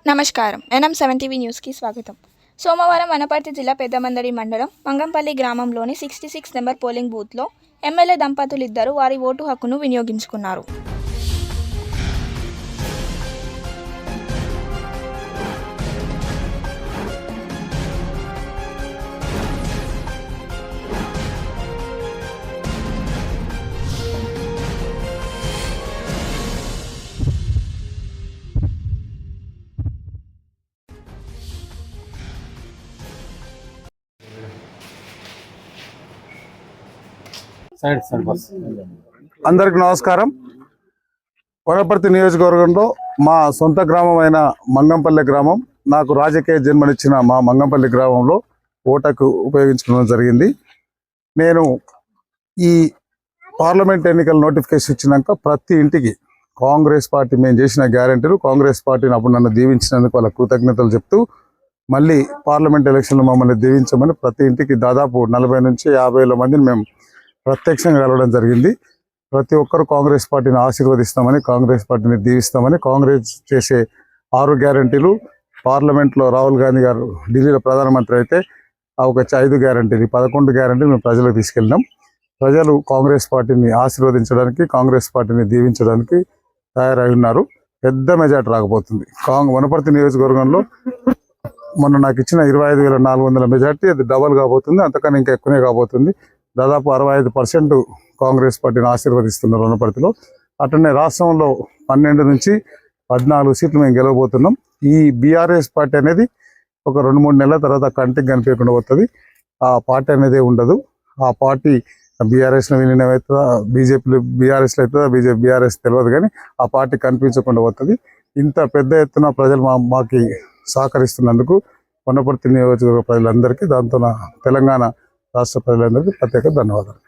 నమస్కారం. NM7 TV న్యూస్కి స్వాగతం. సోమవారం వనపర్తి జిల్లా పెద్దమందడి మండలం మంగంపల్లి గ్రామంలోని 66 నెంబర్ పోలింగ్ బూత్లో ఎమ్మెల్యే దంపతులిద్దరూ వారి ఓటు హక్కును వినియోగించుకున్నారు. అందరికి నమస్కారం. వనపర్తి నియోజకవర్గంలో మా సొంత గ్రామమైన మంగంపల్లి గ్రామం, నాకు రాజకీయ జన్మనిచ్చిన మా మంగంపల్లి గ్రామంలో ఓటకు ఉపయోగించుకోవడం జరిగింది. నేను ఈ పార్లమెంట్ ఎన్నికల నోటిఫికేషన్ ఇచ్చినాక ప్రతి ఇంటికి కాంగ్రెస్ పార్టీ మేము చేసిన గ్యారెంటీలు, కాంగ్రెస్ పార్టీని అప్పుడు నన్ను దీవించినందుకు వాళ్ళ కృతజ్ఞతలు చెప్తూ మళ్ళీ పార్లమెంట్ ఎలక్షన్లో మమ్మల్ని దీవించమని ప్రతి ఇంటికి దాదాపు 40 నుంచి 50 మందిని మేము ప్రత్యక్షంగా కలవడం జరిగింది. ప్రతి ఒక్కరు కాంగ్రెస్ పార్టీని ఆశీర్వదిస్తామని, కాంగ్రెస్ పార్టీని దీవిస్తామని, కాంగ్రెస్ చేసే 6 గ్యారంటీలు, పార్లమెంట్లో రాహుల్ గాంధీ గారు ఢిల్లీలో ప్రధానమంత్రి అయితే ఒక 5 గ్యారంటీలు, 11 గ్యారంటీలు మేము ప్రజలకు తీసుకెళ్ళినాం. ప్రజలు కాంగ్రెస్ పార్టీని ఆశీర్వదించడానికి, కాంగ్రెస్ పార్టీని దీవించడానికి తయారై ఉన్నారు. పెద్ద మెజార్టీ రాకపోతుంది. వనపర్తి నియోజకవర్గంలో మొన్న నాకు ఇచ్చిన 25,400 మెజార్టీ అది డబల్ కాబోతుంది, అంతకన్నా ఇంకా ఎక్కువనే కాబోతుంది. దాదాపు 65% కాంగ్రెస్ పార్టీని ఆశీర్వదిస్తున్నారు వనపర్తిలో. అట్లనే రాష్ట్రంలో 12 నుంచి 14 సీట్లు మేము గెలవబోతున్నాం. ఈ బీఆర్ఎస్ పార్టీ అనేది ఒక 2-3 నెలల తర్వాత కంటికి కనిపించకుండా పోతుంది. ఆ పార్టీ అనేది ఉండదు. ఆ పార్టీ బీఆర్ఎస్లో విలీనం అవుతుందా, బీజేపీలో బీఆర్ఎస్లో అవుతుందా, బీఆర్ఎస్ తెలియదు, కానీ ఆ పార్టీ కనిపించకుండా పోతుంది. ఇంత పెద్ద ఎత్తున ప్రజలు మాకు సహకరిస్తున్నందుకు వనపర్తి నియోజకవర్గ ప్రజలందరికీ, దాంతో తెలంగాణ రాష్ట్ర ప్రజలందరికీ ప్రత్యేక ధన్యవాదాలు.